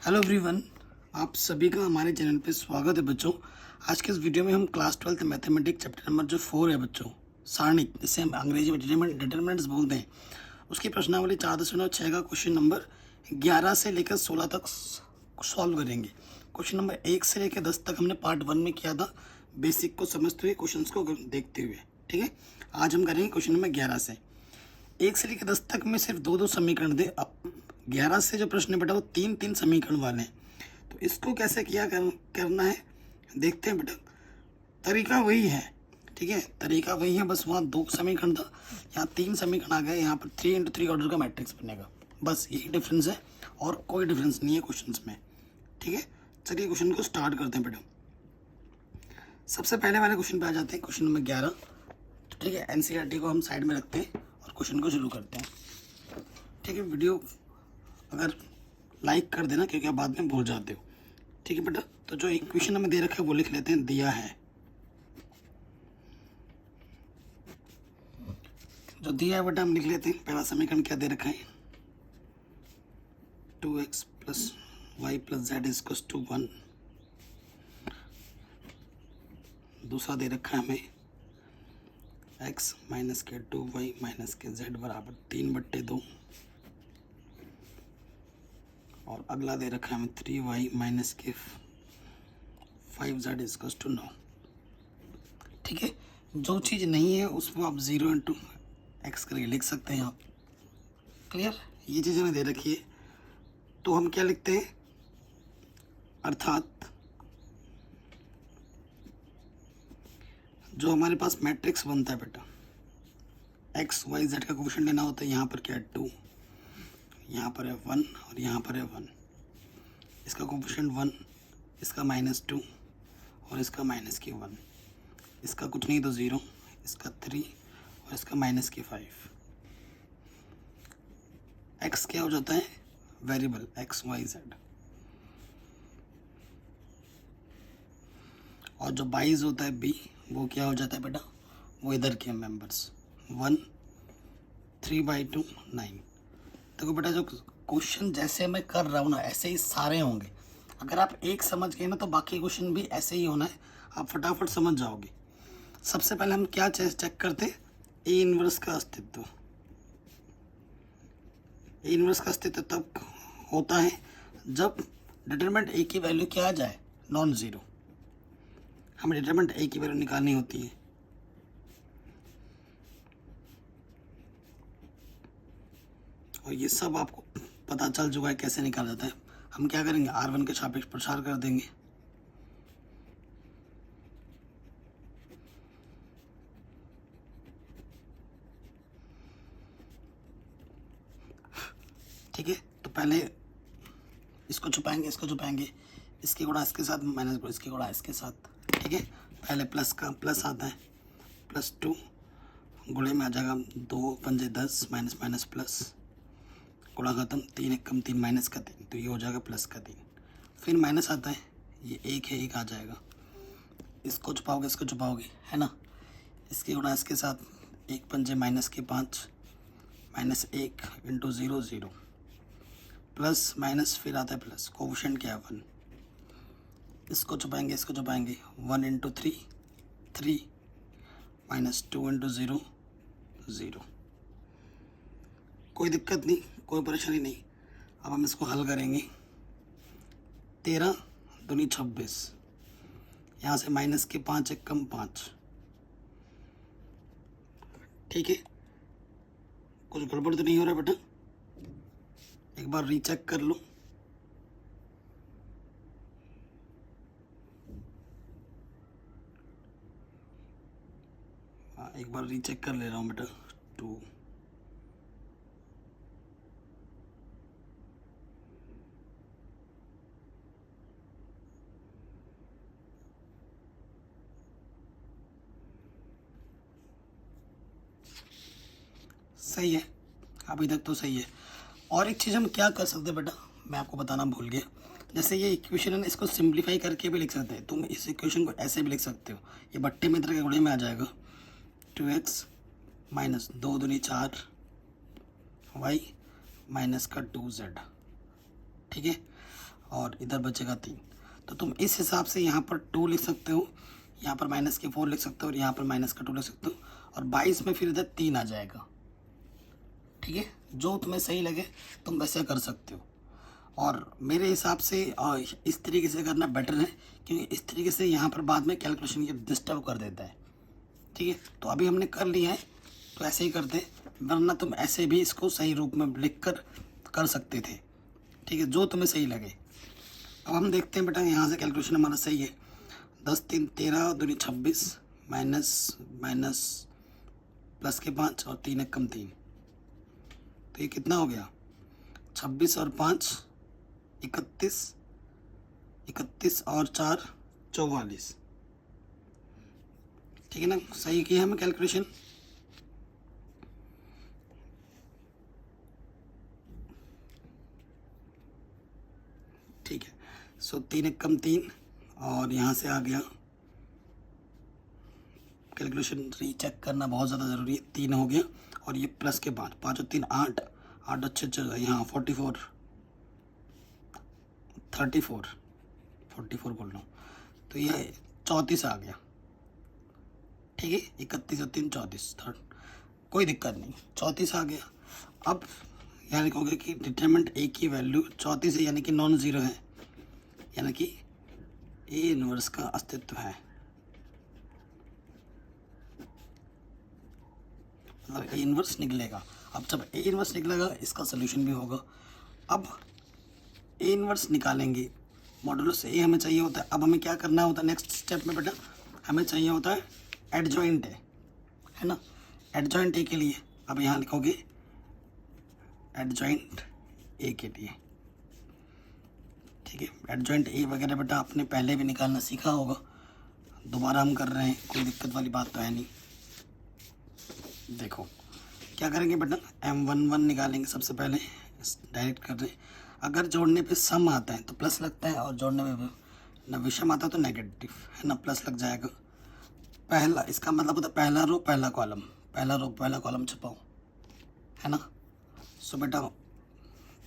Hello everyone, आप सभी का हमारे चैनल पे स्वागत है बच्चों। आज के इस वीडियो में हम क्लास 12 मैथमेटिक्स चैप्टर नंबर जो 4 है बच्चों, सारणी, जिसे हम अंग्रेजी में डिटरमिनेंट्स बोलते हैं, उसकी प्रश्नावली 4.6 का क्वेश्चन नंबर 11 से लेकर 16 तक सॉल्व करेंगे। क्वेश्चन नंबर 1 से लेकर 10 तक हमने पार्ट 1 में किया था, बेसिक को समझते हुए, क्वेश्चन को देखते हुए। ठीक है, आज हम करेंगे क्वेश्चन नंबर 11 से। 1 से लेकर 10 तक में सिर्फ दो समीकरण दे। अब 11 से जो प्रश्न है बेटा वो तीन समीकरण वाले हैं, तो इसको कैसे करना है देखते हैं बेटा। तरीका वही है, ठीक है, तरीका वही है, बस वहाँ दो समीकरण था, यहाँ तीन समीकरण आ गए। यहाँ पर 3x3 ऑर्डर का मैट्रिक्स बनेगा, बस यही डिफरेंस है और कोई डिफरेंस नहीं है क्वेश्चन में। ठीक है, चलिए क्वेश्चन को स्टार्ट करते हैं बेटा। सबसे पहले वाले क्वेश्चन पे आ जाते हैं, क्वेश्चन नंबर 11। तो ठीक है, एनसीईआरटी को हम साइड में रखते हैं और क्वेश्चन को शुरू करते हैं। ठीक है, वीडियो अगर लाइक कर देना क्योंकि आप बाद में भूल जाते हो। ठीक है बेटा, तो जो इक्वेशन हमें दे रखा है वो लिख लेते हैं, दिया है जो दिया है बेटा हम लिख लेते हैं। पहला समीकरण क्या दे रखा है, 2x plus y plus z equals to 1। दूसरा दे रखा है हमें x माइनस के 2y माइनस के z बराबर 3/2। और अगला दे रखा है हमें 3y माइनस के 5z इक्वल्स टू 9। ठीक है, जो चीज़ नहीं है उसको आप 0 इंटू एक्स करके लिख सकते हैं आप। क्लियर, ये चीज़ हमें दे रखी है, तो हम क्या लिखते हैं, अर्थात जो हमारे पास मैट्रिक्स बनता है बेटा, एक्स वाई जेड का कोफिशिएंट लेना होता है। यहाँ पर क्या है 2, यहाँ पर है 1 और यहाँ पर है 1। इसका कोफिशिएंट 1, इसका -2 और इसका -1। इसका कुछ नहीं तो 0, इसका 3 और इसका -5। एक्स क्या हो जाता है, वेरिएबल एक्स वाई जेड। और जो 22 होता है बी, वो क्या हो जाता है बेटा, वो इधर के मेंबर्स 1, 3/2, 9। देखो बेटा, जो क्वेश्चन जैसे मैं कर रहा हूँ ना ऐसे ही सारे होंगे। अगर आप एक समझ गए ना तो बाकी क्वेश्चन भी ऐसे ही होना है, आप फटाफट समझ जाओगे। सबसे पहले हम क्या चेक करते हैं, ए इनवर्स का अस्तित्व। ए इनवर्स का अस्तित्व तब होता है जब डिटरमिनेंट ए की वैल्यू क्या आ जाए, नॉन ज़ीरो। हमें डिटरमिनेंट ए की वैल्यू निकालनी होती है। और ये सब आपको पता चल चुका है कैसे निकाला जाता है। हम क्या करेंगे, R1 के सापेक्ष प्रसार कर देंगे। ठीक है, तो पहले इसको छुपाएंगे, इसको छुपाएंगे, इसकी गुणा इसके साथ माइनस इसकी गुणा इसके साथ। ठीक है, पहले प्लस का प्लस आता है, +2 गुणे में आ जाएगा 2 पंजे 10 माइनस माइनस प्लस, गुणा खत्म, 3 1 कम 3 माइनस का 3, तो ये हो जाएगा +3। फिर माइनस आता है, ये 1 है 1 आ जाएगा, इसको छुपाओगे इसको छुपाओगे, है ना। इसकी गुणा इसके साथ, 1 पंजे -5 -1 इंटू 0 0 प्लस माइनस फिर आता है प्लस, कोफिशिएंट क्या है 1। इसको छुपाएंगे इसको छुपाएंगे, 1 इंटू 3 3 -2 इंटू 0 0। कोई दिक्कत नहीं, कोई परेशानी नहीं। अब हम इसको हल करेंगे, 13 दूनी 26, यहाँ से माइनस के 5 1 कम 5। ठीक है, कुछ गड़बड़ तो नहीं हो रहा बेटा, एक बार रीचेक कर लो। हाँ, एक बार रीचेक कर ले रहा हूँ बेटा। 2 सही है, अभी तक तो सही है। और एक चीज़ हम क्या कर सकते हैं बेटा, मैं आपको बताना भूल गया। जैसे ये इक्वेशन है ना, इसको सिंप्लीफाई करके भी लिख सकते हैं। तुम इस इक्वेशन को ऐसे भी लिख सकते हो, ये बट्टे में तरह के गुणे में आ जाएगा, 2x माइनस 2 दूनी 4 y माइनस का 2z। ठीक है, और इधर बचेगा 3। तो तुम इस हिसाब से यहाँ पर 2 लिख सकते हो, यहाँ पर -4 लिख सकते हो और यहाँ पर -2 लिख सकते हो, और 22 में फिर इधर 3 आ जाएगा। ठीक है, जो तुम्हें सही लगे तुम वैसे कर सकते हो। और मेरे हिसाब से इस तरीके से करना बेटर है, क्योंकि इस तरीके से यहाँ पर बाद में कैलकुलेशन ये डिस्टर्ब कर देता है। ठीक है, तो अभी हमने कर लिया है तो ऐसे ही करते, वरना तुम ऐसे भी इसको सही रूप में लिख कर सकते थे। ठीक है, जो तुम्हें सही लगे। अब हम देखते हैं बेटा, यहाँ से कैलकुलेशन हमारा सही है। 10 3 13 दूनी 26 माइनस प्लस के 5 और 3 कम 3, तो ये कितना हो गया? 26 और 5 31, 31 और 4 44। ठीक है ना, सही किया हमें कैलकुलेशन। ठीक है, सो 3 कम 3 और यहाँ से आ गया। कैलकुलेशन रीचेक करना बहुत ज़्यादा ज़रूरी है। 3 हो गया और ये प्लस के 5, 5 और 3 8, 8 अच्छे यहाँ 44 बोल रहा हूँ, तो ये 34 आ गया। ठीक है, 31 और 3 34, कोई दिक्कत नहीं, 34 आ गया। अब यहाँ लिखोगे कि डिटरमिनेंट ए की वैल्यू 34 है, यानी कि नॉन ज़ीरो है, यानी कि ए इनवर्स का अस्तित्व है। मतलब ए इनवर्स निकलेगा। अब जब ए इनवर्स निकलेगा इसका सोल्यूशन भी होगा। अब ए इनवर्स निकालेंगे, मॉडुलस ए हमें चाहिए होता है। अब हमें क्या करना होता है नेक्स्ट स्टेप में बेटा? हमें चाहिए होता है एडजॉइंट ए, है ना। एडजॉइंट ए के लिए अब यहाँ लिखोगे एडजॉइंट ए के लिए। ठीक है, एडजॉइंट ए वगैरह बेटा आपने पहले भी निकालना सीखा होगा, दोबारा हम कर रहे हैं, कोई दिक्कत वाली बात तो है नहीं। देखो क्या करेंगे बेटा, M11 निकालेंगे सबसे पहले, डायरेक्ट कर रहे हैं। अगर जोड़ने पे सम आता है तो प्लस लगता है, और जोड़ने में ना विषम आता है तो नेगेटिव, है ना, प्लस लग जाएगा। पहला, इसका मतलब होता है पहला रो पहला कॉलम, पहला रो पहला कॉलम छपाओ, है ना। सो बेटा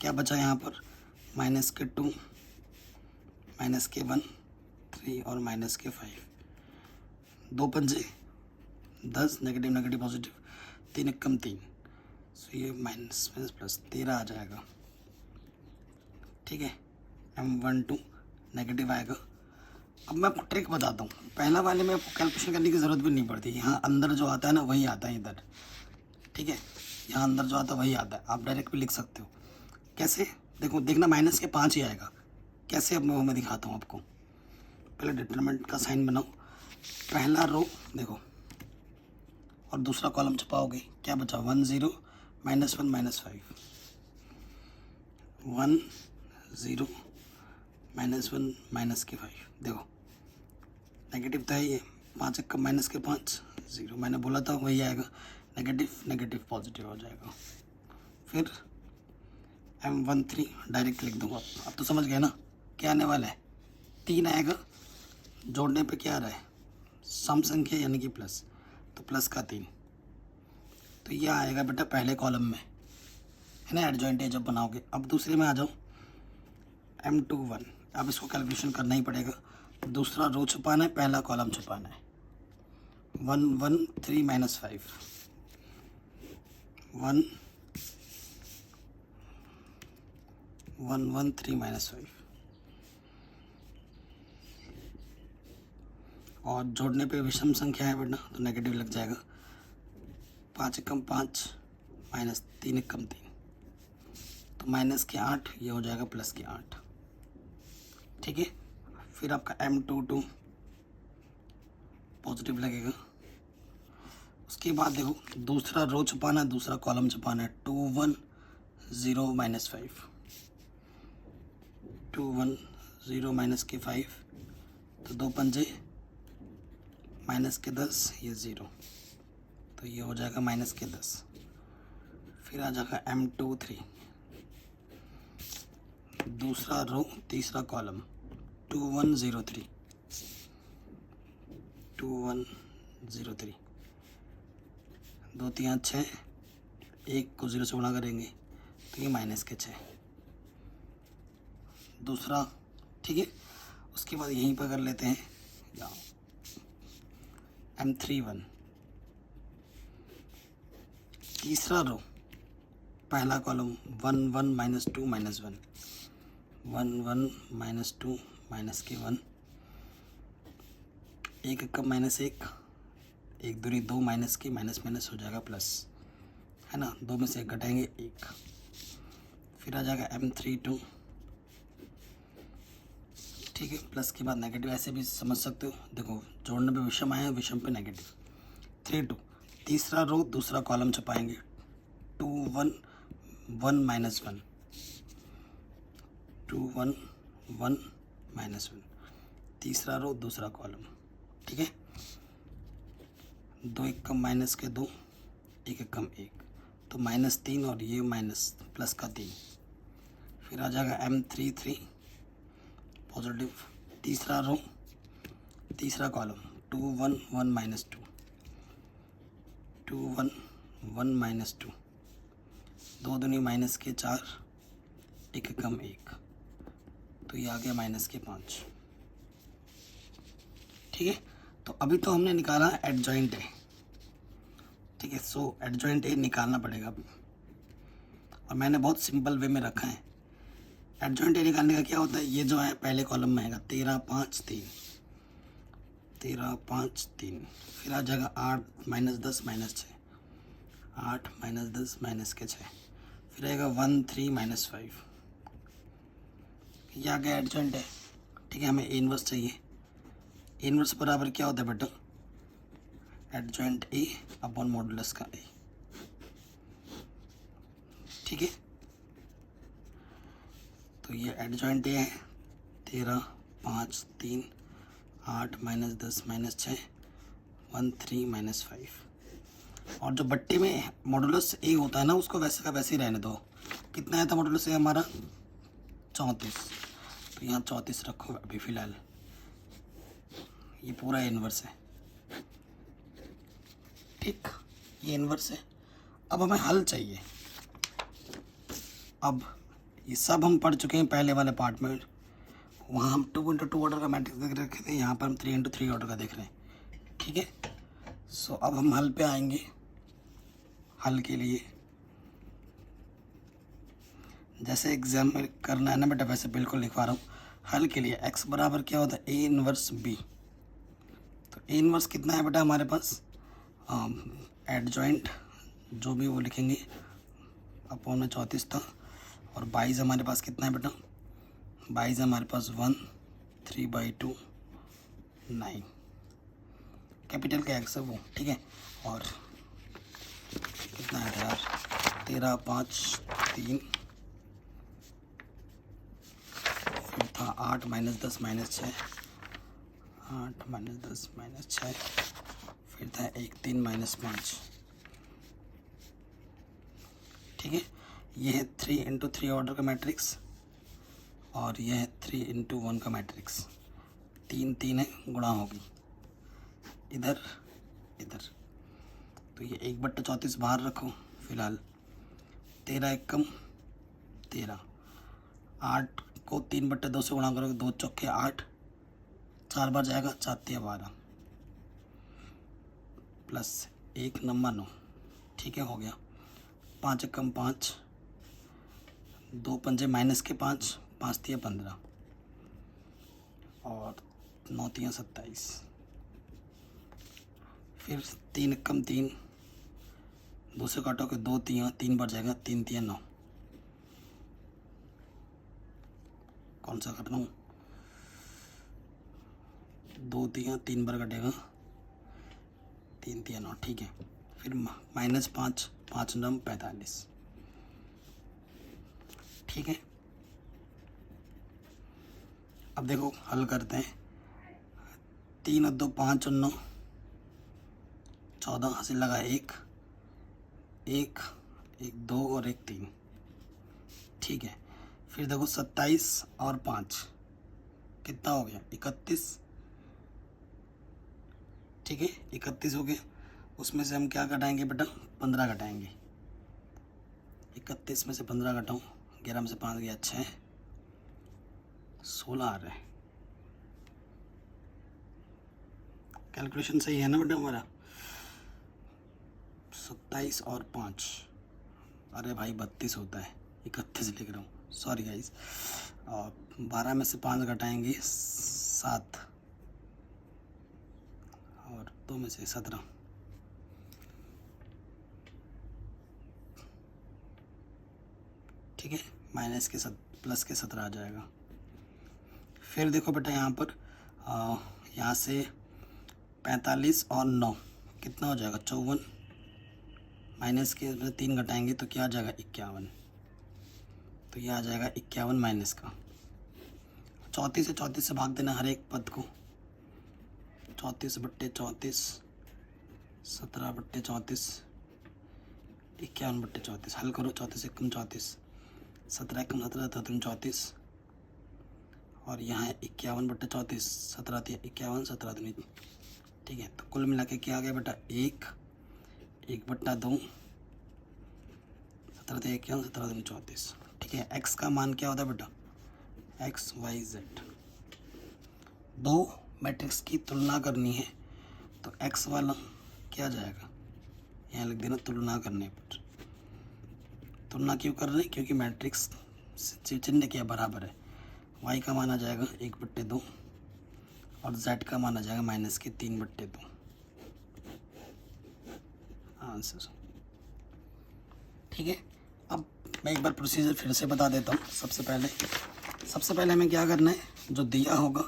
क्या बचा यहाँ पर? -2, -1 3 और -5, 2 पंजे 10, नेगेटिव नेगेटिव पॉजिटिव, 3 कम 3, सो ये माइनस प्लस 13 आ जाएगा। ठीक है, M12 नेगेटिव आएगा। अब मैं आपको ट्रिक बताता हूँ, पहला वाले में आपको कैलकुलेशन करने की ज़रूरत भी नहीं पड़ती, यहाँ अंदर जो आता है ना वही आता है इधर। ठीक है, यहाँ अंदर जो आता है वही आता है, आप डायरेक्ट भी लिख सकते हो। कैसे? देखो, देखना -5 ही आएगा। कैसे? अब मैं दिखाता हूँ आपको। पहले डिटरमिनेंट का साइन बनाओ, पहला रो देखो और दूसरा कॉलम छपाओगे, क्या बचा? 1 0 -1 -5, 1 0 -1 -5। देखो नेगेटिव था ये, 5 का -5 0, मैंने बोला था वही आएगा, नेगेटिव नेगेटिव पॉजिटिव हो जाएगा। फिर M13 डायरेक्ट लिख दूंगा। अब तो समझ गए ना क्या आने वाला है? 3 आएगा, जोड़ने पे क्या आ रहा है? सम संख्या यानी कि प्लस, तो प्लस का 3, तो ये आएगा बेटा पहले कॉलम में, है ना, एडजॉइंट ए जब बनाओगे। अब दूसरे में आ जाओ, M21, अब इसको कैलकुलेशन करना ही पड़ेगा। दूसरा रो छुपाना है, पहला कॉलम छुपाना है। 1 1 3 -5, 1 1 1 3 -5, और जोड़ने पे विषम संख्या है बेटा तो नेगेटिव लग जाएगा। 5 कम 5 -3 कम 3, तो -8, ये हो जाएगा +8। ठीक है, फिर आपका M22 पॉजिटिव लगेगा। उसके बाद देखो दूसरा रो छुपाना है, दूसरा कॉलम छुपाना है। 2 1 0 -5, 2 1 0 -5, तो 2 पंजे -10, ये 0, तो ये हो जाएगा -10। फिर आ जाएगा M23, दूसरा रो तीसरा कॉलम, 2 1 0 3, 2 1 0 3, 2 3 6, 1 को 0 से गुणा करेंगे तो ये -6, दूसरा, ठीक है। उसके बाद यहीं पर कर लेते हैं या M31, तीसरा रो पहला कॉलम 1 1 -2 -1 1 1 -2 माइनस के 1, एक एकम -1, एक दूनी 2 माइनस की माइनस माइनस हो जाएगा प्लस, है ना। 2 में से एक घटाएंगे 1, फिर आ जाएगा M32, ठीक है। प्लस के बाद नेगेटिव ऐसे भी समझ सकते हो, देखो जोड़ने पे विषम आया, विषम पे नेगेटिव। 3 2, तीसरा रो दूसरा कॉलम छपाएंगे 2 1 1 -1 2 1 1 -1, तीसरा रो दूसरा कॉलम, ठीक है। 2 एकम माइनस के 2, एक एकम 1, तो -3 और ये माइनस प्लस का 3, फिर आ जाएगा M33 पॉजिटिव, तीसरा रो तीसरा कॉलम 2 1 1 -2 2 1 1 -2, 2 दूनी माइनस के 4, एक एकम 1, तो ये आ गया माइनस के 5, ठीक है। तो अभी तो हमने निकाला एडजॉइंट है, ठीक है। सो एडजॉइंट ए निकालना पड़ेगा अभी, और मैंने बहुत सिंपल वे में रखा है। एडजॉइंट ए निकालने का क्या होता है, ये जो है पहले कॉलम में आएगा 13 5 3 13 5 3, फिर आ जाएगा 8 -10 -6 8 -10 माइनस के 6, फिर आएगा 1 3 -5, ये आ गया एडजॉइंट है, ठीक है। हमें ए इनवर्स चाहिए। ए इनवर्स बराबर क्या होता है बेटा, एडजॉइंट ए अपॉन मॉडुलस का ए, ठीक है। तो ये एडजॉइंट ए है 13 5 3 8 -10 -6 1 3 -5, और जो बट्टे में मॉडुलस ए होता है ना, उसको वैसे का वैसे ही रहने दो। कितना आया था मॉडुलस ए हमारा, 34, तो यहाँ 34 रखो अभी फ़िलहाल, ये पूरा इन्वर्स है, ठीक, ये इन्वर्स है। अब हमें हल चाहिए। अब ये सब हम पढ़ चुके हैं पहले वाले पार्ट में, वहाँ हम 2 × 2 ऑर्डर का मैट्रिक्स देख रखे थे, यहाँ पर हम 3 × 3 ऑर्डर का देख रहे हैं, ठीक है। सो अब हम हल पे आएंगे। हल के लिए जैसे एग्जाम में करना है ना बेटा, वैसे बिल्कुल लिखवा रहा हूँ। हल के लिए x बराबर क्या होता है, ए इनवर्स बी। तो ए इनवर्स कितना है बेटा हमारे पास, एडजॉइंट जो भी वो लिखेंगे अपॉन में 34 था, और 22 हमारे पास कितना है बेटा, 22 हमारे पास 1 3/2 9, कैपिटल का एक्स है वो, ठीक है। और कितना है यार, 13 5 3, फिर था 8 -10 -6 8 -10 -6, फिर था 1 3 -5, ठीक है। ये है 3 × 3 ऑर्डर का मैट्रिक्स, और यह है 3 × 1 का मैट्रिक्स। 3 3 है, गुणा होगी इधर इधर, तो ये 1/34 बाहर रखो फिलहाल। 13 एकम 13, 8 को 3/2 से गुणा करोगे, 2 चौके 8, 4 बार जाएगा, 4 3 12, प्लस 1 नंबर 9, ठीक है, हो गया। 5 एकम 5, 2 पंजे माइनस के 5, 5 3 15, और 9 3 27, फिर 3 एकम 3, 2 से काटोगे 2 3 बार जाएगा, 3 3 9, कौन सा कर रहा हूँ, 2 3 बार कटेगा, 3 3 9, ठीक है। फिर -5 5 9 45, ठीक है। अब देखो हल करते हैं। 3 और 2 5 और 9 14, हासिल लगा 1 1 1 2 और 1 3, ठीक है। फिर देखो 27 और 5 कितना हो गया, 31, ठीक है, 31 हो गया। उसमें से हम क्या घटाएंगे बेटा, 15 घटाएंगे। 31 में से 15 घटाऊँ, 11 में से 5 गया 6, 16 आ रहा है। कैलकुलेशन सही है ना बेटा हमारा? 27 और 5, अरे भाई 32 होता है, 31 लिख रहा हूँ, सॉरी गाइस। और 12 में से 5 घटाएंगे 7, और 2 में से 17। ठीक है, माइनस के प्लस के 17 आ जाएगा। फिर देखो बेटा यहाँ पर यहाँ से 45 और 9 कितना हो जाएगा? 54, माइनस के 3 घटाएंगे तो क्या आ जाएगा? 51। तो ये आ जाएगा 51 माइनस का। 34 से भाग देना हर एक पद को। 34/34, 17/34, 51/34। हल करो। 34 एकम 34, 17 एकम 17, 17 34, और यहाँ है 51/34, 17 51, 17 दूनी। ठीक है, तो कुल मिला के क्या आ गया बेटा? 1/2, 17 51, 17 दूनी 34। ठीक है, x का मान क्या होता है बेटा? x y z। दो मैट्रिक्स की तुलना करनी है तो x वाला क्या जाएगा? यहाँ लिख देना तुलना करने पर। तुलना क्यों कर रहे हैं? क्योंकि मैट्रिक्स चिन्ह क्या बराबर है। y का मान आ जाएगा 1/2 और z का मान आ जाएगा -3/2। आंसर। ठीक है, अब मैं एक बार प्रोसीजर फिर से बता देता हूँ। सबसे पहले हमें क्या करना है? जो दिया होगा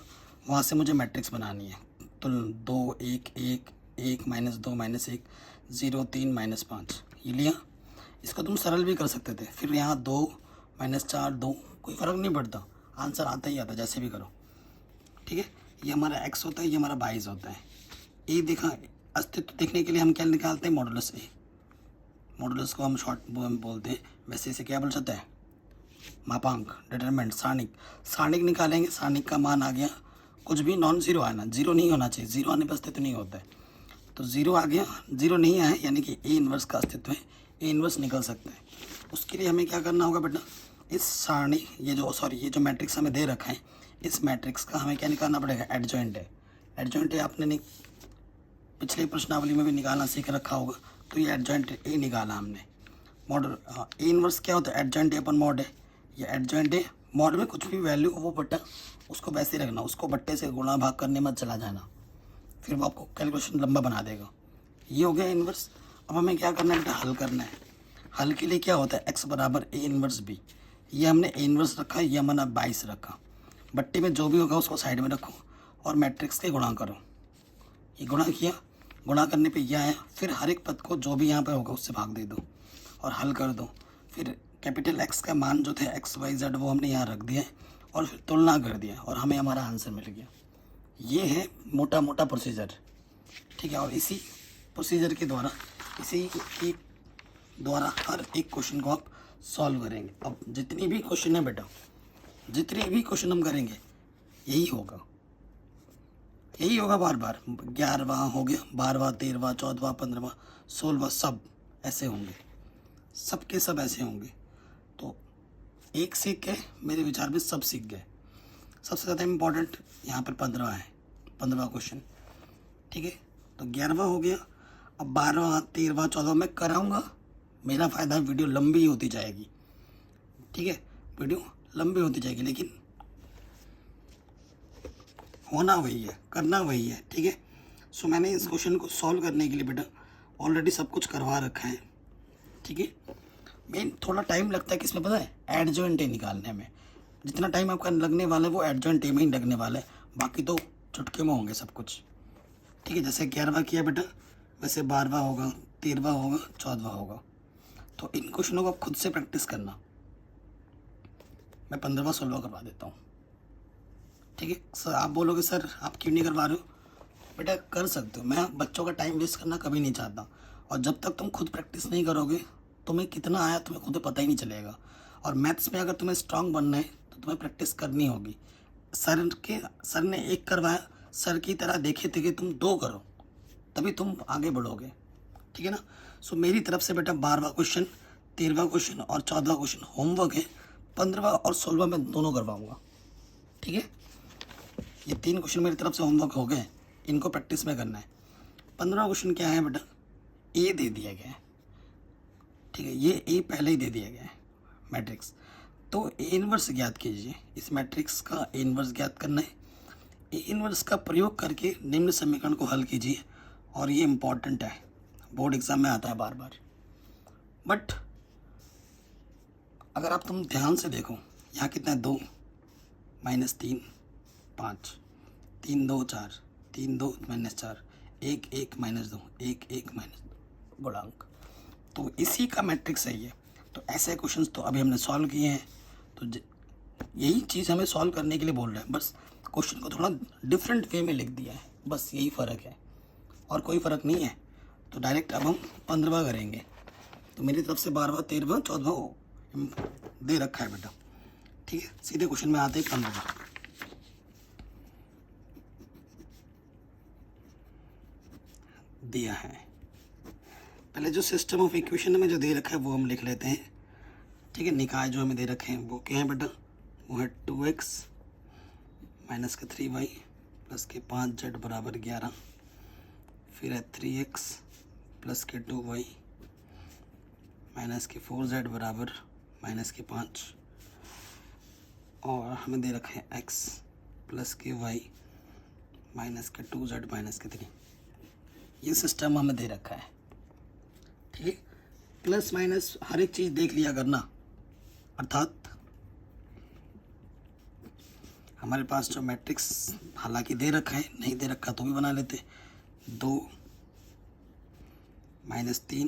वहाँ से मुझे मैट्रिक्स बनानी है। तो 2 1 1 1 -2 -1 0 3 -5 ये लिया। इसको तुम सरल भी कर सकते थे। फिर यहाँ 2 -4 2, कोई फ़र्क नहीं पड़ता, आंसर आता ही आता, जैसे भी करो। ठीक है, ये हमारा x होता है, ये हमारा 22 होता है। ये देखा, अस्तित्व देखने के लिए हम क्या निकालते हैं? मॉडुलस ए। मॉडुलस को हम शॉर्ट बोलते हैं, वैसे इसे क्या बोल सकते हैं? मापांक, डिटरमिनेंट, सारणिक। सारणिक निकालेंगे, सारणिक का मान आ गया कुछ भी नॉन जीरो आना, जीरो नहीं होना चाहिए, जीरो आने पर अस्तित्व नहीं होता है। तो जीरो आ गया, जीरो नहीं आया यानी कि ए इन्वर्स का अस्तित्व है, ए इन्वर्स निकल सकता है। उसके लिए हमें क्या करना होगा बेटा? इस सारणी, ये जो मैट्रिक्स हमें दे रखा है, इस मैट्रिक्स का हमें क्या निकालना पड़ेगा? एडजॉइंट है। एडजॉइंट है आपने पिछले प्रश्नावली में भी निकालना सीख रखा होगा। तो ये एडजॉइंट ए निकाला हमने। मॉडल ए इन्वर्स क्या होता है? एडजॉइंट ए अपन मॉड है। ये एडजॉइंट ए मॉड में कुछ भी वैल्यू वो बट्टा उसको वैसे रखना, उसको बट्टे से गुणा भाग करने मत चला जाना, फिर वो आपको कैलकुलेशन लंबा बना देगा। ये हो गया इन्वर्स। अब हमें क्या करना है बेटा? हल करना है। हल के लिए क्या होता है? x बराबर ए इन्वर्स बी। ये हमने ए इन्वर्स रखा, ये हमने 22 रखा। बट्टे में जो भी होगा उसको साइड में रखो और मैट्रिक्स के गुणा करो। ये गुणा किया, गुणा करने पे यह आया। फिर हर एक पद को जो भी यहाँ पे होगा उससे भाग दे दो और हल कर दो। फिर कैपिटल X का मान जो थे x y z वो हमने यहाँ रख दिया और फिर तुलना कर दिया और हमें हमारा आंसर मिल गया। ये है मोटा मोटा प्रोसीजर। ठीक है, और इसी प्रोसीजर के द्वारा हर एक क्वेश्चन को आप सॉल्व करेंगे। अब जितनी भी क्वेश्चन है बेटा, जितने भी क्वेश्चन हम करेंगे यही होगा बार बार। 11वां हो गया, 12वां 13वां 14वां 15वां 16वां, सब ऐसे होंगे, सब के सब ऐसे होंगे। तो एक सीख गए, मेरे विचार में सब सीख गए। सबसे ज़्यादा इम्पोर्टेंट यहाँ पर 15वां है, 15वां क्वेश्चन। ठीक है, तो 11वां हो गया। अब 12वां 13वां 14वां मैं कराऊंगा, मेरा फ़ायदा वीडियो लंबी होती जाएगी। ठीक है, वीडियो लंबी होती जाएगी, लेकिन होना वही है, करना वही है। ठीक है, सो मैंने इस क्वेश्चन को सॉल्व करने के लिए बेटा ऑलरेडी सब कुछ करवा रखा है। ठीक है, मेन थोड़ा टाइम लगता है किसमें पता है? एडजॉइंट ए निकालने में। जितना टाइम आपका लगने वाला है वो एडजॉइंट ए में ही लगने वाला है, बाकी तो चुटके में होंगे सब कुछ। ठीक है, जैसे 11वां किया बेटा वैसे 12वां होगा, 13वां होगा, 14वां होगा। तो इन क्वेश्चनों को आप खुद से प्रैक्टिस करना। मैं 15वां 16वां करवा देता हूँ। ठीक है सर, आप बोलोगे सर आप क्यों नहीं करवा रहे हो? बेटा कर सकते हो, मैं बच्चों का टाइम वेस्ट करना कभी नहीं चाहता। और जब तक तुम खुद प्रैक्टिस नहीं करोगे तुम्हें कितना आया तुम्हें खुद पता ही नहीं चलेगा। और मैथ्स में अगर तुम्हें स्ट्रांग बनना है तो तुम्हें प्रैक्टिस करनी होगी। सर ने एक करवाया, सर की तरह देखे थे कि तुम 2 करो, तभी तुम आगे बढ़ोगे। ठीक है ना? सो मेरी तरफ से बेटा 12वां क्वेश्चन, 13वां क्वेश्चन और 14वां क्वेश्चन होमवर्क है। 15वां और 16वां मैं दोनों करवाऊँगा। ठीक है, ये 3 क्वेश्चन मेरी तरफ से होमवर्क हो गए, इनको प्रैक्टिस में करना है। 15वां क्वेश्चन क्या है बेटा, ए दे दिया गया है, ठीक है, ये ए पहले ही दे दिया गया है मैट्रिक्स। तो ए इनवर्स ज्ञात कीजिए, इस मैट्रिक्स का ए इनवर्स ज्ञात करना है। ए इनवर्स का प्रयोग करके निम्न समीकरण को हल कीजिए, और ये इम्पॉर्टेंट है, बोर्ड एग्जाम में आता है बार बार। बट अगर आप तुम ध्यान से देखो, यहाँ कितना है, 2 -3 5, 3 2 4, 3 2 -4, 1 1 -2, 1 1 -2 गुणांक, तो इसी का मैट्रिक्स है ये। तो ऐसे क्वेश्चंस तो अभी हमने सॉल्व किए हैं, तो यही चीज़ हमें सॉल्व करने के लिए बोल रहे हैं, बस क्वेश्चन को थोड़ा डिफरेंट वे में लिख दिया है, बस यही फ़र्क है, और कोई फ़र्क नहीं है। तो डायरेक्ट अब हम 15वां करेंगे। तो मेरी तरफ से 12वां 13वां 14वां दे रखा है बेटा, ठीक है। सीधे क्वेश्चन में आते हैं 15वां। दिया है, पहले जो सिस्टम ऑफ इक्वेशन में जो दे रखा है वो हम लिख लेते हैं, ठीक है। निकाय जो हमें दे रखे हैं वो क्या है बेटा, वो है 2x माइनस के 3y प्लस के 5z बराबर 11, फिर है 3x प्लस के 2y माइनस के 4z बराबर माइनस के 5, और हमें दे रखे हैं x प्लस के y माइनस के 2z माइनस के 3। ये सिस्टम हमें दे रखा है, ठीक है। प्लस माइनस हर एक चीज़ देख लिया करना, अर्थात हमारे पास जो मैट्रिक्स हालांकि दे रखा है, नहीं दे रखा तो भी बना लेते। 2 -3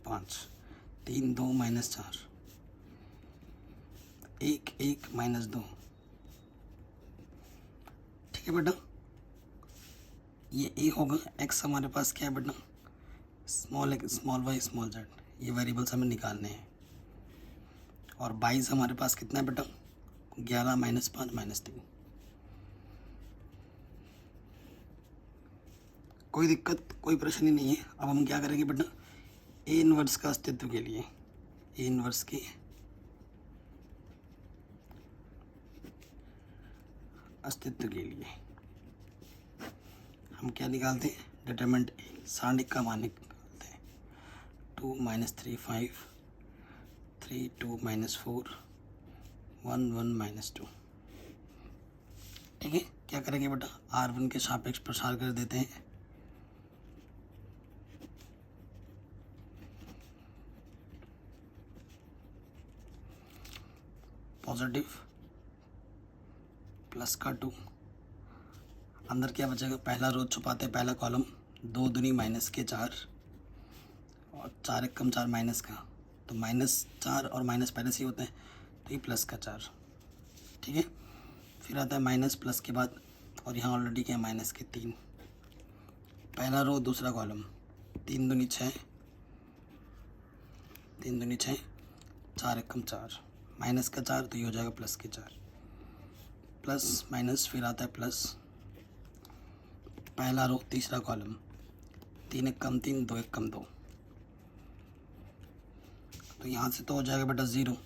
5, 3 2 -4, 1 1 -2, ठीक है बेटा। ये ए होगा, एक्स हमारे पास क्या है बेटा, small x small y small z, ये वेरिएबल्स हमें निकालने हैं। और 22 हमारे पास कितना है बेटा, 11 -5 -3। कोई दिक्कत कोई परेशानी नहीं है। अब हम क्या करेंगे बेटा, ए इनवर्स का अस्तित्व के लिए, ए इनवर्स के अस्तित्व के लिए हम क्या निकालते हैं, डिटरमिनेंट ए, सारणिक का मान निकालते हैं। 2 -3 5, 3 2 -4, 1 1 -2, ठीक है। क्या करेंगे बेटा, R1 के सापेक्ष प्रसार कर देते हैं, पॉजिटिव प्लस का 2, अंदर क्या बचेगा, पहला रो छुपाते पहला कॉलम, 2 दूनी माइनस के 4, और 4 1 4 माइनस का, तो -4 और माइनस पहले से ही होते हैं, तो ये प्लस का 4, ठीक है। फिर आता है माइनस प्लस के बाद, और यहाँ ऑलरेडी क्या है माइनस के 3, पहला रो दूसरा कॉलम, 3 दूनी 6, 3 दूनी 6, 4 1 4, माइनस का 4, तो ये हो जाएगा प्लस के 4, प्लस माइनस फिर आता है प्लस, पहला रो तीसरा कॉलम, 3 1 3, 2 1 2, तो यहाँ से तो हो जाएगा बेटा 0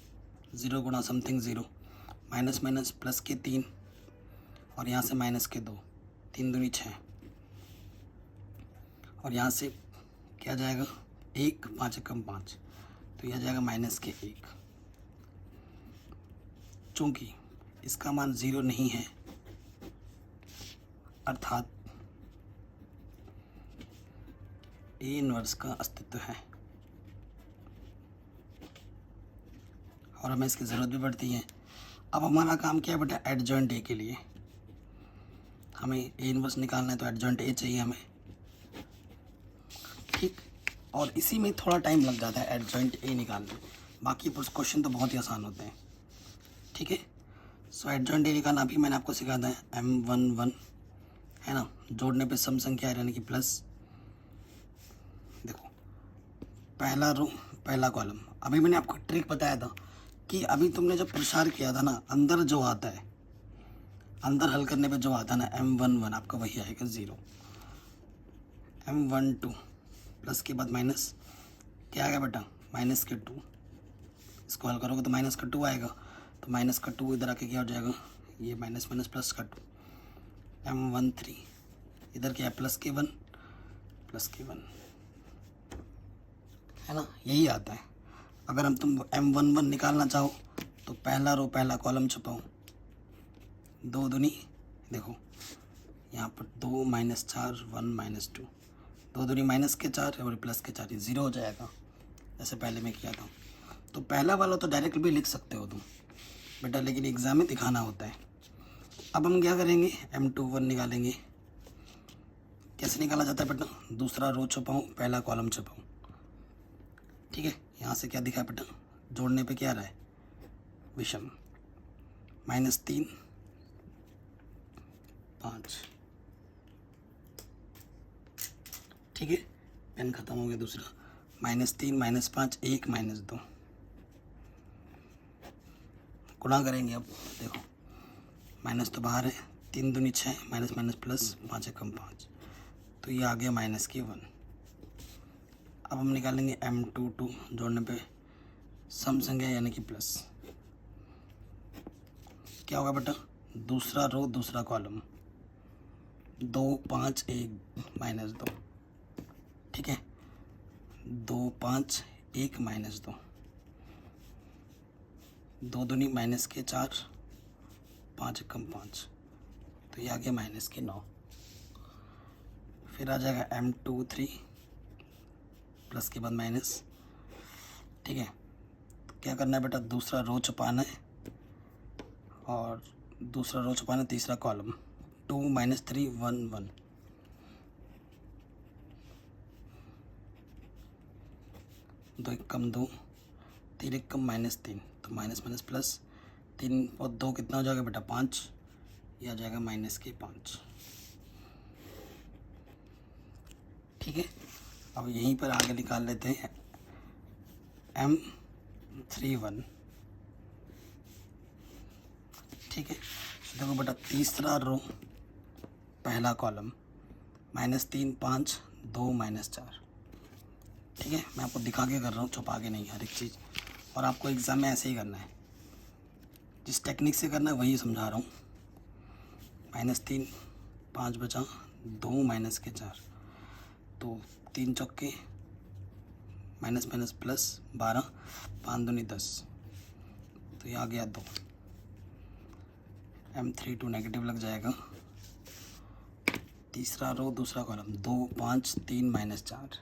0 गुणा समथिंग 0, माइनस माइनस प्लस के 3, और यहाँ से माइनस के 2, 3 दूनी 6, और यहाँ से क्या जाएगा 1 5 1 5, तो यह जाएगा माइनस के 1। चूँकि इसका मान 0 नहीं है, अर्थात ए इनवर्स का अस्तित्व है, और हमें इसकी ज़रूरत भी पड़ती है। अब हमारा काम क्या है बेटा, एडजॉइंट ए के लिए हमें ए इनवर्स निकालना है, तो एडजॉइंट ए चाहिए हमें, ठीक। और इसी में थोड़ा टाइम लग जाता है एडजॉइंट ए निकालने में, बाकी क्वेश्चन तो बहुत ही आसान होते हैं, ठीक है। सो एडजॉइंट ए निकालना अभी मैंने आपको सिखाया है, M11 है ना, जोड़ने पे सम संख्या है, यानी कि प्लस, देखो पहला रो पहला कॉलम, अभी मैंने आपको ट्रिक बताया था कि अभी तुमने जब प्रसार किया था ना, अंदर जो आता है, अंदर हल करने पे जो आता है ना, M11 आपका वही आएगा 0, M12 प्लस के बाद माइनस, क्या आएगा बेटा माइनस के 2, इसको हल करोगे तो माइनस का 2 आएगा, तो माइनस का 2 इधर आके क्या हो जाएगा, ये minus minus plus cut, M13 इधर क्या है +K1 +K1 है ना, यही आता है। अगर हम तुम M11 निकालना चाहो तो पहला रो पहला कॉलम छुपाओ, 2 दूनी देखो यहाँ पर 2 - 4 1 - 2, 2 दूनी -4 और +4, ये 0 हो जाएगा जैसे पहले मैं किया था। तो पहला वाला तो डायरेक्ट भी लिख सकते हो तुम बेटा, लेकिन एग्ज़ाम में दिखाना होता है। अब हम क्या करेंगे, M21 निकालेंगे। कैसे निकाला जाता है बेटा, दूसरा रो छुपाऊँ पहला कॉलम छुपाऊँ, ठीक है। यहाँ से क्या दिखा है बेटा, जोड़ने पे क्या रहा है विषम, -3 5, ठीक है। पेन खत्म हो गया दूसरा, -3 -5 1 -2, गुणा करेंगे। अब देखो माइनस तो बाहर है, 3 दूनी 6 माइनस माइनस प्लस 5 एकम 5, तो ये आ गया -K1। अब हम निकालेंगे M22, जोड़ने पे सम संख्या यानी कि प्लस, क्या होगा बेटा, दूसरा रो दूसरा कॉलम, 2 5 1 -2, ठीक है। 2 5 1 -2, 2 दूनी -4 5 एकम 5, तो ये आ गया -9। फिर आ जाएगा M23 प्लस के बाद माइनस, ठीक है। तो क्या करना है बेटा, दूसरा रो छुपाना है और दूसरा रो छुपाना, तीसरा कॉलम, 2 - 3 1 1, 2 एकम 2 3 एकम -3, तो माइनस माइनस प्लस, 3 और 2 कितना हो जाएगा बेटा 5, यह आ जाएगा -5, ठीक है। अब यहीं पर आगे निकाल लेते हैं M31, ठीक है। देखो बेटा तीसरा रो पहला कॉलम, -3 5 2 -4, ठीक है। मैं आपको दिखा के कर रहा हूँ, छुपा के नहीं, हर एक चीज़। और आपको एग्ज़ाम में ऐसे ही करना है, जिस टेक्निक से करना है वही समझा रहा हूँ। -3 5 बचा, 2 -4, तो 3 चौके माइनस माइनस प्लस 12, 5 दूनी 10, तो ये आ गया 2। M32 नेगेटिव लग जाएगा। तीसरा रो दूसरा कॉलम, 2 5 3 -4,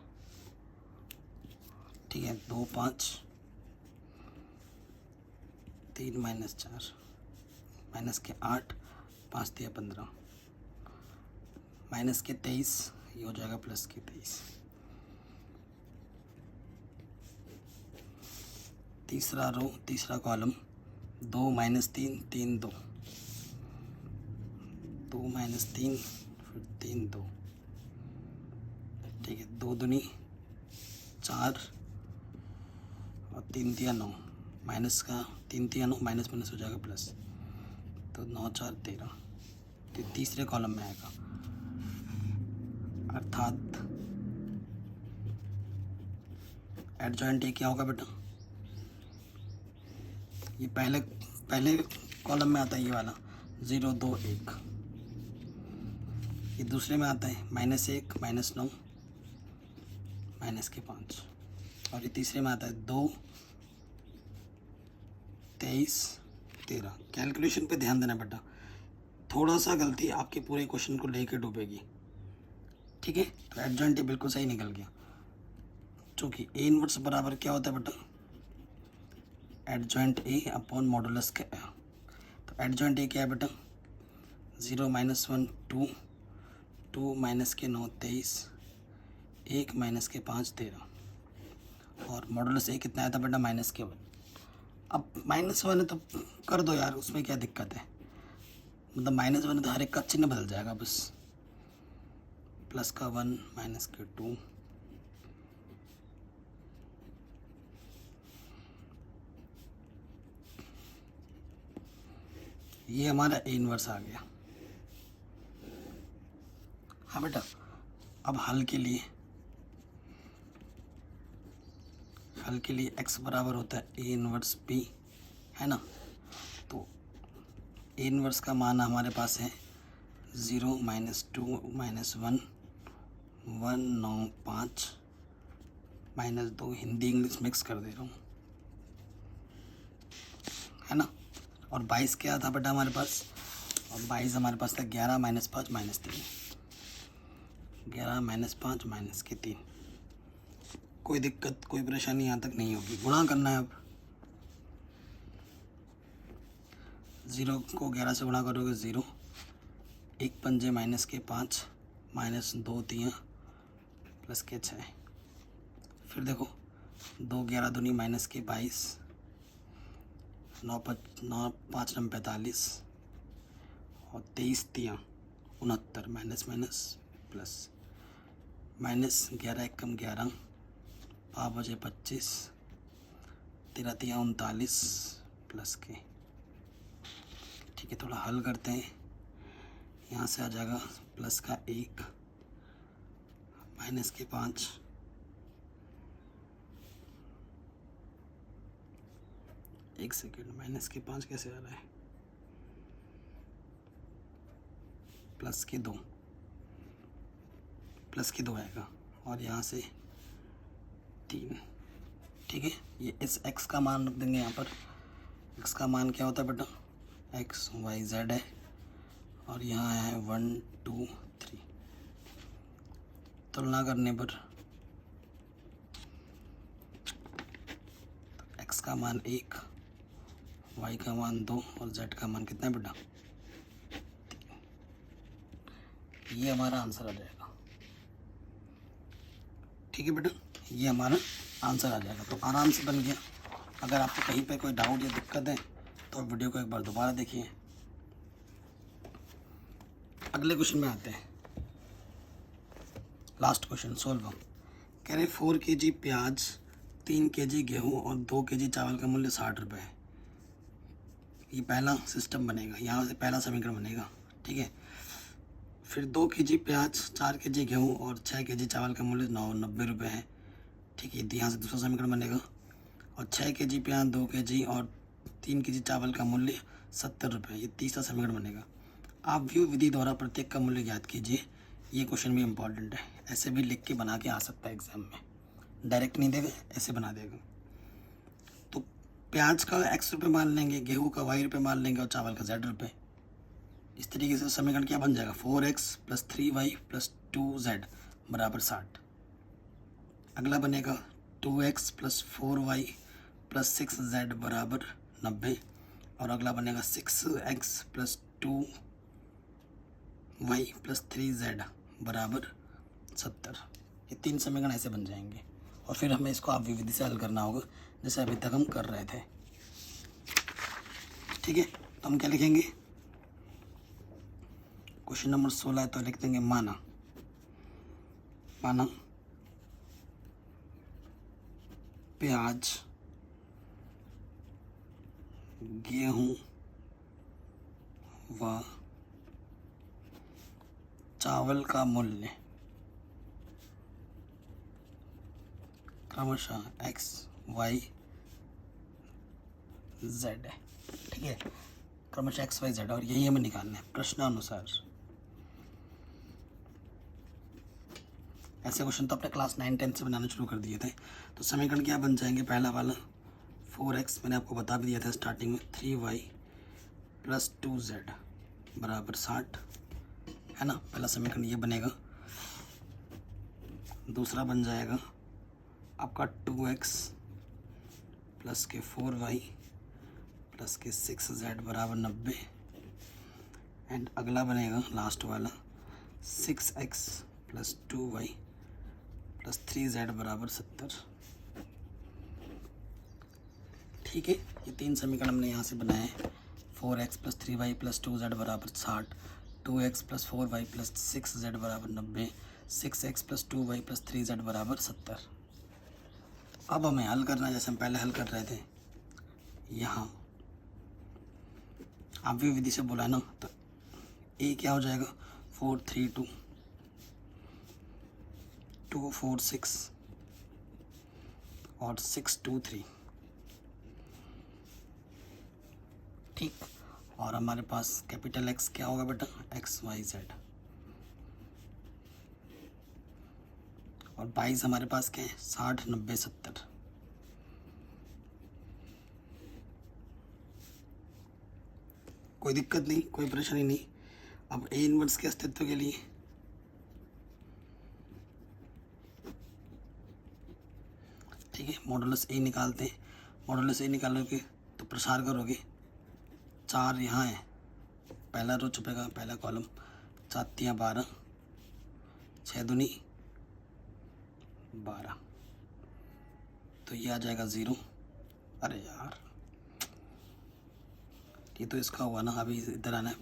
ठीक है। 2 5 3 -4, माइनस के 8 5 3 15, माइनस के 23, ये हो जाएगा प्लस के 23। तीसरा रो तीसरा कॉलम, 2 -3 3 2, 2 -3 फिर 3 2, ठीक है। 2 दूनी 4 और 3 3 9, माइनस का 3 3 9 माइनस माइनस हो जाएगा प्लस, तो 9 4 13, तो तीसरे कॉलम में आएगा। अर्थात एडजॉइंट ए क्या होगा बेटा, ये पहले कॉलम में आता है ये वाला 0 2 1, ये दूसरे में आता है -1 -9 -5, और ये तीसरे में आता है 2 23 13। कैलकुलेशन पे ध्यान देना बेटा, थोड़ा सा गलती आपके पूरे क्वेश्चन को लेके डूबेगी, ठीक है। तो एडजॉइंट ए बिल्कुल सही निकल गया, क्योंकि ए इनवर्स बराबर क्या होता है बेटा, एडजॉइंट ए अपॉन मॉडुलस के ए। तो एडजॉइंट ए क्या है बेटा, 0 - 1 2, 2 - के 9 23, 1 - के 5 13, और मॉडुलस ए कितना आया था बेटा -1। अब -1 है तो कर दो यार, उसमें क्या दिक्कत है, मतलब -1 है तो हर एक का चिन्ह बदल जाएगा बस, प्लस का 1 माइनस के 2, ये हमारा ए इनवर्स आ गया। हाँ बेटा, अब हल के लिए x बराबर होता है ए इनवर्स बी, है ना। तो ए इनवर्स का मान हमारे पास है 0 -2 -1 1 9 5 -2, हिंदी इंग्लिश मिक्स कर दे रहा हूँ, है ना। और 22 क्या था बेटा हमारे पास, और 22 हमारे पास था 11 -5 -3, 11 -5 -3। कोई दिक्कत कोई परेशानी यहाँ तक नहीं होगी। गुणा करना है अब, 0 को 11 से गुणा करोगे 0, 1 पंजे -5 -2 3 +6। फिर देखो 2 11 दूनी -22, 9 5 45 और 23 3 69 माइनस माइनस प्लस, -11 1 11, 5 बजे 25, 13 3 39 प्लस के। ठीक है, थोड़ा हल करते हैं। यहाँ से आ जाएगा प्लस का 1 माइनस के 5, एक सेकेंड, माइनस के 5 कैसे आ रहा है, प्लस के 2, प्लस के 2 आएगा और यहाँ से 3। ठीक है, ये इस x का मान रख देंगे यहाँ पर। x का मान क्या होता है बेटा, x y z है और यहाँ है 1 2 3। तुलना करने पर x का मान 1, y का मान 2 और z का मान कितना है बेटा, ये हमारा आंसर आ जाएगा। ठीक है बेटा, ये हमारा आंसर आ जाएगा। तो आराम से बन गया। अगर आपको कहीं पे कोई डाउट या दिक्कत है तो वीडियो को एक बार दोबारा देखिए। अगले क्वेश्चन में आते हैं, लास्ट क्वेश्चन सोल्व। कह रहे 4 kg प्याज, 3 kg गेहूँ और 2 kg चावल का मूल्य 60 रुपये है। ये पहला सिस्टम बनेगा, यहाँ से पहला समीकरण बनेगा। ठीक है, फिर 2 kg प्याज, 4 kg गेहूँ और 6 kg चावल का मूल्य 90 रुपये है। ठीक है, यहाँ से दूसरा समीकरण बनेगा और 6 kg प्याज, 2 kg और 3 kg चावल का मूल्य 70 रुपये, ये तीसरा समीकरण बनेगा। आप व्यू विधि द्वारा प्रत्येक का मूल्य ज्ञात कीजिए। ये क्वेश्चन भी इम्पॉर्टेंट है, ऐसे भी लिख के बना के आ सकता है एग्जाम में, डायरेक्ट नहीं देगा, ऐसे बना देगा। तो प्याज का x रुपये मान लेंगे, गेहूँ का y रुपये मान लेंगे और चावल का z रुपये। इस तरीके से समीकरण क्या बन जाएगा, 4x + 3y + 2z बराबर 60। अगला बनेगा 2x + 4y + 6z बराबर 90 और अगला बनेगा 6x + 2y + 3z बराबर 70। ये 3 समीकरण ऐसे बन जाएंगे और फिर हमें इसको आप विधि से हल करना होगा जैसे अभी तक हम कर रहे थे। ठीक है, तो हम क्या लिखेंगे, क्वेश्चन नंबर 16 है तो लिख देंगे माना प्याज, गेहूं व चावल का मूल्य क्रमशः x y z है। ठीक है, क्रमशः x y z और यही हमें निकालना है प्रश्नानुसार। ऐसे क्वेश्चन तो अपने क्लास 9 10 से बनाना शुरू कर दिए थे। तो समीकरण क्या बन जाएंगे, पहला वाला 4x मैंने आपको बता भी दिया था स्टार्टिंग में, 3y + 2z बराबर 60, है ना। पहला समीकरण ये बनेगा। दूसरा बन जाएगा आपका 2x + के 4y + के 6z बराबर 90 एंड अगला बनेगा लास्ट वाला 6x + 2y + 3z बराबर 70। ठीक है, ये 3 समीकरण हमने यहाँ से बनाए हैं। 4x + 3y + 2z बराबर 60, 2x + 4y + 6z बराबर 90, 6x + 2y + 3z बराबर 70। अब हमें हल करना है जैसे हम पहले हल कर रहे थे। यहाँ आप भी विधि से बोला ना, तो ए क्या हो जाएगा, 4 3 2 2 4 6 और 6 2 3। ठीक, और हमारे पास कैपिटल एक्स क्या होगा बेटा, एक्स वाई जेड। और 22 हमारे पास क्या है, 60 90 70। कोई दिक्कत नहीं, कोई परेशानी नहीं। अब ए इनवर्स के अस्तित्व के लिए ठीक है, मॉडुलस ए निकालते हैं। मॉडुलस ए निकालोगे तो प्रसार करोगे, 4 यहाँ है, पहला रो छुपेगा, पहला कॉलम, 7 या 12, 6 दूनी 12, तो ये आ जाएगा 0। अरे यार ये तो इसका हुआ ना, अभी इधर आना है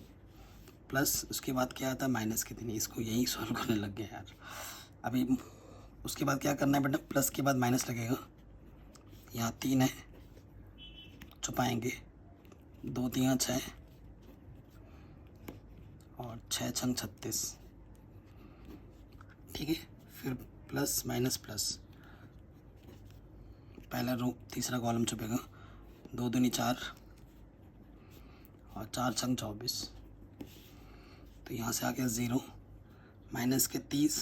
प्लस, उसके बाद क्या आता है माइनस कितनी, इसको यही सॉल्व करने लग गया यार। अभी उसके बाद क्या करना है बेटा, प्लस के बाद माइनस लगेगा, यहाँ 3 है, छुपाएंगे, 2 3 6 और 6 छंग 36, ठीक है। फिर प्लस माइनस प्लस, पहला रो तीसरा कॉलम छुपेगा, 2 दूनी 4 और 4 छंग 24, तो यहाँ से आ गया 0, माइनस के 30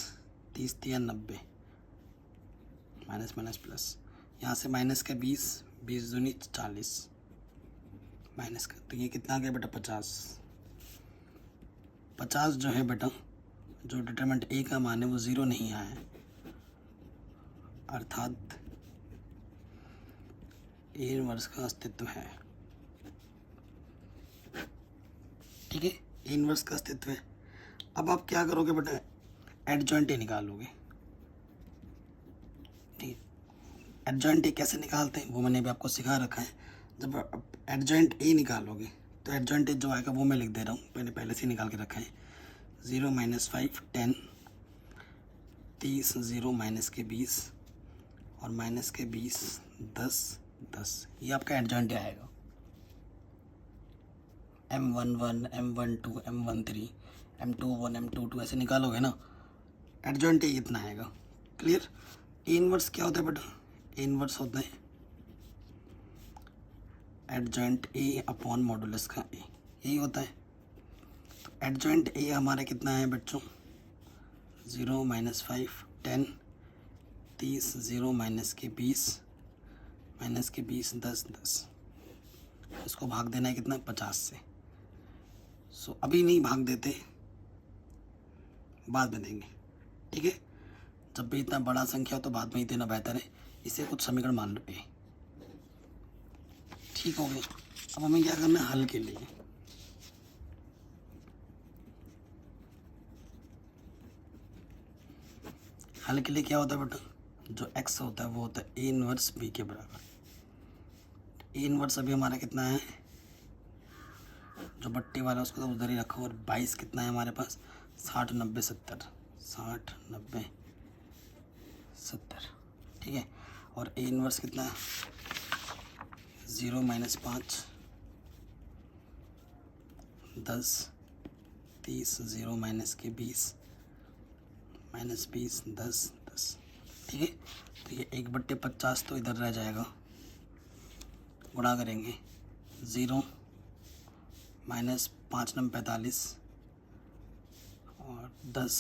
30 3 90, माइनस माइनस प्लस, यहाँ से माइनस के 20 20 दूनी 40, माइनस का, तो ये कितना आ गया बेटा 50। 50 जो है बेटा, जो डिटरमिनेंट ए का मान है वो 0 नहीं आया है, अर्थात ए इनवर्स का अस्तित्व है, ठीक है, ए इनवर्स का अस्तित्व है। अब आप क्या करोगे बेटा, एडजॉइंट ए निकालोगे, ठीक है। एडजॉइंट ए कैसे निकालते हैं वो मैंने भी आपको सिखा रखा है। जब आप एडजॉइंट ए निकालोगे तो एडजॉइंट ए जो आएगा वो मैं लिख दे रहा हूँ, मैंने पहले से निकाल के रखा है, 0 - 5 10, 30 0 माइनस के 20 और माइनस के 20 10 10, ये आपका एडजॉइंट ए आएगा। M11 M12 M13 M21 M22 ऐसे निकालोगे ना, एडजॉइंट ए इतना आएगा, क्लियर। ए इनवर्स क्या होता है बेटा, ए इनवर्स होता है एडजॉइंट ए अपॉन मॉडुलस का ए, यही होता है। तो एडजॉइंट ए हमारा कितना है बच्चों, 0 - 5 10 30 0 माइनस के 20 10 10, इसको भाग देना है कितना, 50 से। सो अभी नहीं भाग देते, बाद में देंगे, ठीक है। जब भी इतना बड़ा संख्या हो तो बाद में ही देना बेहतर है। इसे कुछ समीकरण मान लो ए, ठीक हो गया। अब हमें क्या करना है, हल के लिए हल के लिए क्या होता है बेटा, जो x होता है वो होता है ए इनवर्स बी के बराबर। ए इनवर्स अभी हमारा कितना है, जो बट्टे वाला उसको तो उधर ही रखो, और 22 कितना है हमारे पास, 60 90 70, 60 90 70, ठीक है। और ए इनवर्स कितना है, 0 - 5 10 30 0 माइनस के 20 -20 10 10, ठीक है। तो ये 1/50 तो इधर रह जाएगा, गुणा करेंगे, 0 माइनस 5 9 45 और 10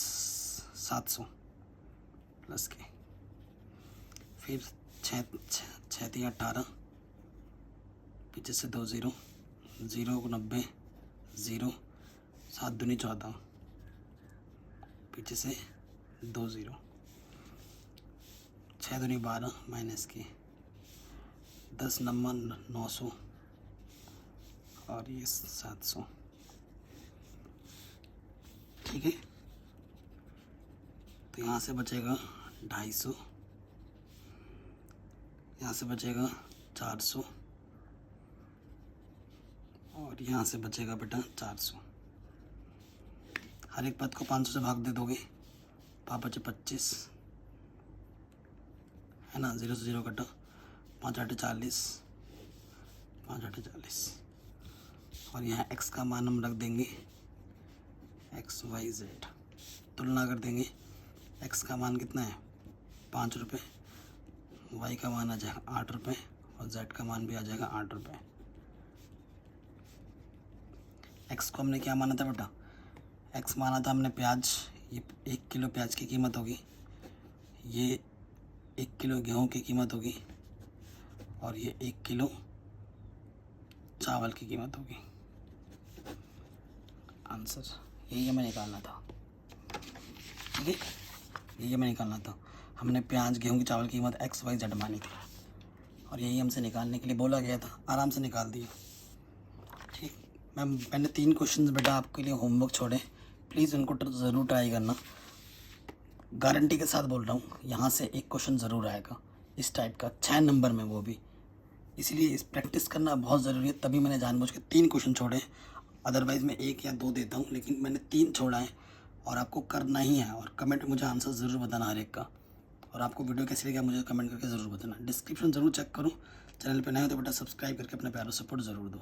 700 प्लस के, फिर 6 3 18, पीछे से 2 0 0 को 90 0, 7 दूनी 14, पीछे से 2 0, 6 दूनी 12 माइनस के 10 नंबर 900 और ये 700, ठीक है। तो यहाँ से बचेगा 250, यहाँ से बचेगा 400 और यहाँ से बचेगा बेटा 400। हर एक पद को 500 से भाग दे दोगे, 5 बचे 25 है ना, 0 से 0 कटा, 5 8 40, 5 8 40, और यहाँ x का मान हम रख देंगे x y z, तुलना कर देंगे, x का मान कितना है 5 रुपये, y का मान आ जाएगा 8 रुपये और z का मान भी आ जाएगा 8 रुपये। एक्स को हमने क्या माना था बेटा, एक्स माना था हमने प्याज, ये 1 किलो प्याज की कीमत होगी, ये 1 किलो गेहूं की कीमत होगी और ये 1 किलो चावल की कीमत होगी। आंसर यही हमें निकालना था, ठीक है, यही हमें निकालना था। हमने प्याज गेहूं की चावल की कीमत XYZ मानी थी और यही हमसे निकालने के लिए बोला गया था, आराम से निकाल दिया। ठीक, मैंने 3 क्वेश्चंस बेटा आपके लिए होमवर्क छोड़े, प्लीज़ उनको ज़रूर ट्राई करना। गारंटी के साथ बोल रहा हूँ, यहाँ से एक क्वेश्चन ज़रूर आएगा इस टाइप का, 6 नंबर में, वो भी इसलिए इस प्रैक्टिस करना बहुत ज़रूरी है। तभी मैंने जानबूझ के 3 क्वेश्चन छोड़े, अदरवाइज़ मैं 1 या 2 देता हूँ, लेकिन मैंने 3 छोड़ा है और आपको करना ही है। और कमेंट में मुझे आंसर ज़रूर बताना हर एक का, और आपको वीडियो कैसी लगी मुझे कमेंट करके ज़रूर बताना। डिस्क्रिप्शन ज़रूर चेक करो, चैनल पर नए हो तो बेटा सब्सक्राइब करके अपना प्यारा सपोर्ट ज़रूर दो।